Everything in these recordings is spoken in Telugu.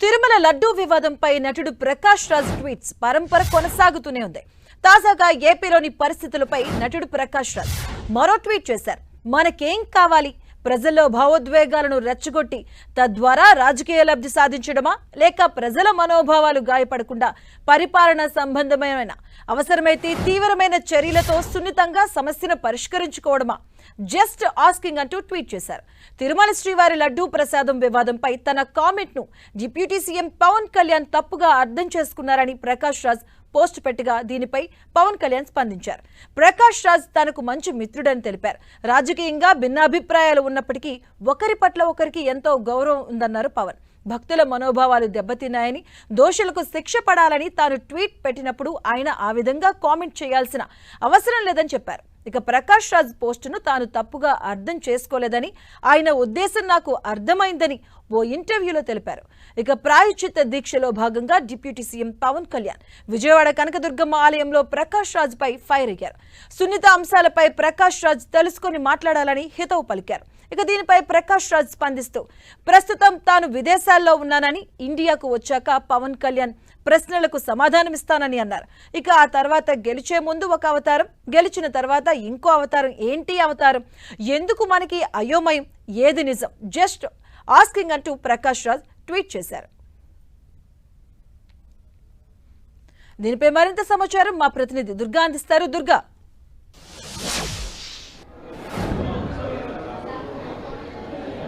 తిరుమల లడ్డూ వివాదంపై నటుడు ప్రకాష్ రాజ్ ట్వీట్స్ పరంపర కొనసాగుతూనే ఉంది. తాజాగా ఏపీలోని పరిస్థితులపై నటుడు ప్రకాష్ రాజ్ మరో ట్వీట్ చేశారు. మనకేం కావాలి? ప్రజల్లో భావోద్వేగాలను రెచ్చగొట్టి తద్వారా రాజకీయ లబ్ధి సాధించడమా, లేక ప్రజల మనోభావాలు గాయపడకుండా పరిపాలన సంబంధమైన అవసరమైతే తీవ్రమైన చర్యలతో సున్నితంగా సమస్యను పరిష్కరించుకోవడమా? జస్ట్ ఆస్కింగ్ అంటూ ట్వీట్ చేశారు. తిరుమల శ్రీవారి లడ్డూ ప్రసాదం వివాదంపై తన కామెంట్ ను డిప్యూటీ సీఎం పవన్ కళ్యాణ్ తప్పుగా అర్థం చేసుకున్నారని ప్రకాష్ రాజ్ పోస్ట్ పెట్టగా దీనిపై పవన్ కళ్యాణ్ స్పందించారు. ప్రకాష్ రాజ్ తనకు మంచి మిత్రుడని తెలిపారు. రాజకీయంగా భిన్నాభిప్రాయాలు ఉన్నప్పటికీ ఒకరి పట్ల ఒకరికి ఎంతో గౌరవం ఉందన్నారు పవన్. భక్తుల మనోభావాలు దెబ్బతిన్నాయని, దోషులకు శిక్ష పడాలని తాను ట్వీట్ పెట్టినప్పుడు ఆయన ఆ విధంగా కామెంట్ చేయాల్సిన అవసరం లేదని చెప్పారు. ఇక ప్రకాష్ రాజ్ పోస్టును తాను తప్పుగా అర్థం చేసుకోలేదని, ఆయన ఉద్దేశం నాకు అర్థమైందని ఓ ఇంటర్వ్యూలో తెలిపారు. ఇక ప్రాయశ్చిత్త దీక్షలో భాగంగా డిప్యూటీ సీఎం పవన్ కళ్యాణ్ విజయవాడ కనకదుర్గమ్మ ఆలయంలో ప్రకాష్ రాజ్ పై ఫైర్ అయ్యారు. సున్నిత అంశాలపై ప్రకాష్ రాజ్ తెలుసుకొని మాట్లాడాలని హితవు పలికారు. ఇక దీనిపై ప్రకాష్ రాజ్ స్పందిస్తూ ప్రస్తుతం తాను విదేశాల్లో ఉన్నానని, ఇండియాకు వచ్చాక పవన్ కళ్యాణ్ ప్రశ్నలకు సమాధానమిస్తానని అన్నారు. ఇక ఆ తర్వాత గెలిచే ముందు ఒక అవతారం, గెలిచిన తర్వాత ఇంకో అవతారం. ఏంటి అవతారం? ఎందుకు మనకి అయోమయం? ఏది నిజం? జస్ట్ ఆస్కింగ్ అంటూ ప్రకాష్ రాజ్ ట్వీట్ చేశారు. దీనిపై మరింత సమాచారం మా ప్రతినిధి దుర్గా అందిస్తారు. దుర్గా,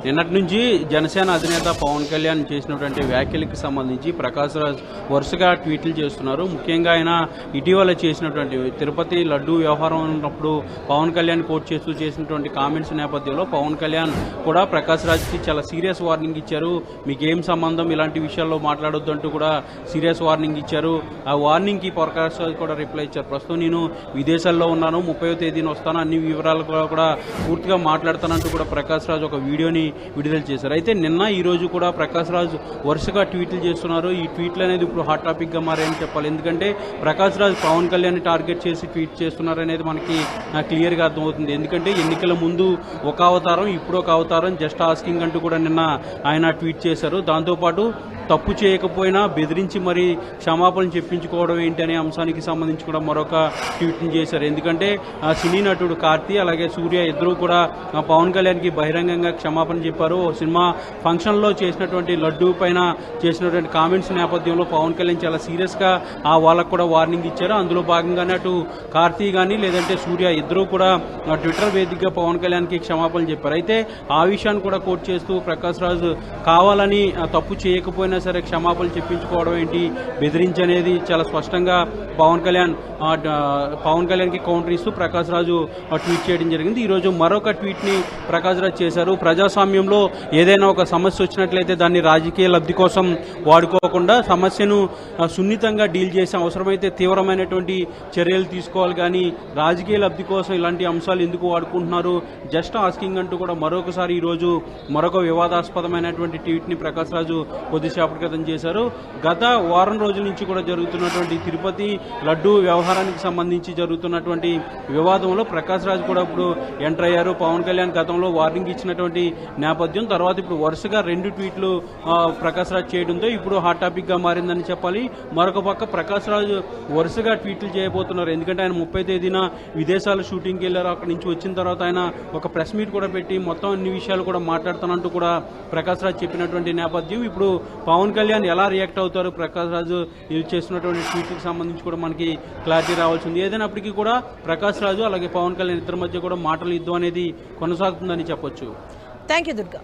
నిన్నటి నుంచి జనసేన అధినేత పవన్ కళ్యాణ్ చేసినటువంటి వ్యాఖ్యలకు సంబంధించి ప్రకాష్ రాజ్ వరుసగా ట్వీట్లు చేస్తున్నారు. ముఖ్యంగా ఆయన ఇటీవల చేసినటువంటి తిరుపతి లడ్డూ వ్యవహారం ఉన్నప్పుడు పవన్ కళ్యాణ్ కోట్ చేస్తూ చేసినటువంటి కామెంట్స్ నేపథ్యంలో పవన్ కళ్యాణ్ కూడా ప్రకాష్ రాజ్కి చాలా సీరియస్ వార్నింగ్ ఇచ్చారు. మీకేం సంబంధం, ఇలాంటి విషయాల్లో మాట్లాడొద్దు అంటూ కూడా సీరియస్ వార్నింగ్ ఇచ్చారు. ఆ వార్నింగ్కి ప్రకాష్ రాజ్ కూడా రిప్లై ఇచ్చారు. ప్రస్తుతం నేను విదేశాల్లో ఉన్నాను, 30వ తేదీన వస్తాను, అన్ని వివరాలు కూడా పూర్తిగా మాట్లాడతానంటూ కూడా ప్రకాష్ రాజ్ ఒక వీడియోని విడుదల చేశారు. అయితే నిన్న ఈ రోజు కూడా ప్రకాష్ రాజ్ వరుసగా ట్వీట్లు చేస్తున్నారు. ఈ ట్వీట్లు అనేది ఇప్పుడు హాట్ టాపిక్ గా మారాయని చెప్పాలి. ఎందుకంటే ప్రకాష్ రాజ్ పవన్ కళ్యాణ్ టార్గెట్ చేసి ట్వీట్ చేస్తున్నారు అనేది మనకి క్లియర్ గా అర్థమవుతుంది. ఎందుకంటే ఎన్నికల ముందు ఒక అవతారం, ఇప్పుడు ఒక అవతారం, జస్ట్ ఆస్కింగ్ అంటూ కూడా నిన్న ఆయన ట్వీట్ చేశారు. దాంతోపాటు తప్పు చేయకపోయినా బెదిరించి మరి క్షమాపణ చెప్పించుకోవడం ఏంటి అనే అంశానికి సంబంధించి కూడా మరొక ట్వీట్ని చేశారు. ఎందుకంటే సినీ నటుడు కార్తీ అలాగే సూర్య ఇద్దరు కూడా పవన్ కళ్యాణ్కి బహిరంగంగా క్షమాపణ చెప్పారు. సినిమా ఫంక్షన్లో చేసినటువంటి లడ్డూ పైన చేసినటువంటి కామెంట్స్ నేపథ్యంలో పవన్ కళ్యాణ్ చాలా సీరియస్గా వాళ్ళకు కూడా వార్నింగ్ ఇచ్చారు. అందులో భాగంగానే అటు కార్తీ కానీ లేదంటే సూర్య ఇద్దరు కూడా ట్విట్టర్ వేదికగా పవన్ కళ్యాణ్కి క్షమాపణ చెప్పారు. అయితే ఆ విషయాన్ని కూడా కోట్ చేస్తూ ప్రకాష్ రాజ్ కావాలని తప్పు చేయకపోయినా సరే క్షమాపణలు చెప్పించుకోవడం ఏంటి, బెదిరించనేది చాలా స్పష్టంగా పవన్ కళ్యాణ్కి కౌంటర్ ఇస్తూ ప్రకాష్ రాజు ట్వీట్ చేయడం జరిగింది. ఈరోజు మరొక ట్వీట్ని ప్రకాష్ రాజ్ చేశారు. ప్రజాస్వామ్యంలో ఏదైనా ఒక సమస్య వచ్చినట్లయితే దాన్ని రాజకీయ లబ్ధి కోసం వాడుకోకుండా సమస్యను సున్నితంగా డీల్ చేసి అవసరమైతే తీవ్రమైనటువంటి చర్యలు తీసుకోవాలి, కానీ రాజకీయ లబ్ధి కోసం ఇలాంటి అంశాలు ఎందుకు వాడుకుంటున్నారు, జస్ట్ ఆస్కింగ్ అంటూ కూడా మరొకసారి ఈరోజు మరొక వివాదాస్పదమైనటువంటి ట్వీట్ని ప్రకాష్ రాజు కొద్దిసేపటి క్రితం చేశారు. గత వారం రోజుల నుంచి కూడా జరుగుతున్నటువంటి తిరుపతి లడ్డూ వ్యవహారానికి సంబంధించి జరుగుతున్నటువంటి వివాదంలో ప్రకాష్ రాజ్ కూడా ఇప్పుడు ఎంటర్ అయ్యారు. పవన్ కళ్యాణ్ గతంలో వార్నింగ్ ఇచ్చినటువంటి నేపథ్యం తర్వాత ఇప్పుడు వరుసగా 2 ట్వీట్లు ప్రకాష్ రాజ్ చేయడంతో ఇప్పుడు హాట్ టాపిక్ గా మారిందని చెప్పాలి. మరొక పక్క ప్రకాష్ రాజ్ వరుసగా ట్వీట్లు చేయబోతున్నారు. ఎందుకంటే ఆయన 30వ తేదీన విదేశాలు షూటింగ్కి వెళ్లారు. అక్కడి నుంచి వచ్చిన తర్వాత ఆయన ఒక ప్రెస్ మీట్ కూడా పెట్టి మొత్తం అన్ని విషయాలు కూడా మాట్లాడుతానంటూ కూడా ప్రకాష్ రాజ్ చెప్పినటువంటి నేపథ్యం. ఇప్పుడు పవన్ కళ్యాణ్ ఎలా రియాక్ట్ అవుతారు, ప్రకాష్ రాజ్ చేస్తున్నటువంటి ట్వీట్కి సంబంధించి కూడా మనకి క్లారిటీ రావాల్సింది. ఏదైనప్పటికీ కూడా ప్రకాష్ రాజు అలాగే పవన్ కళ్యాణ్ ఇద్దరి మధ్య కూడా మాటల యుద్ధం అనేది కొనసాగుతుందని చెప్పొచ్చు. Thank you Durga.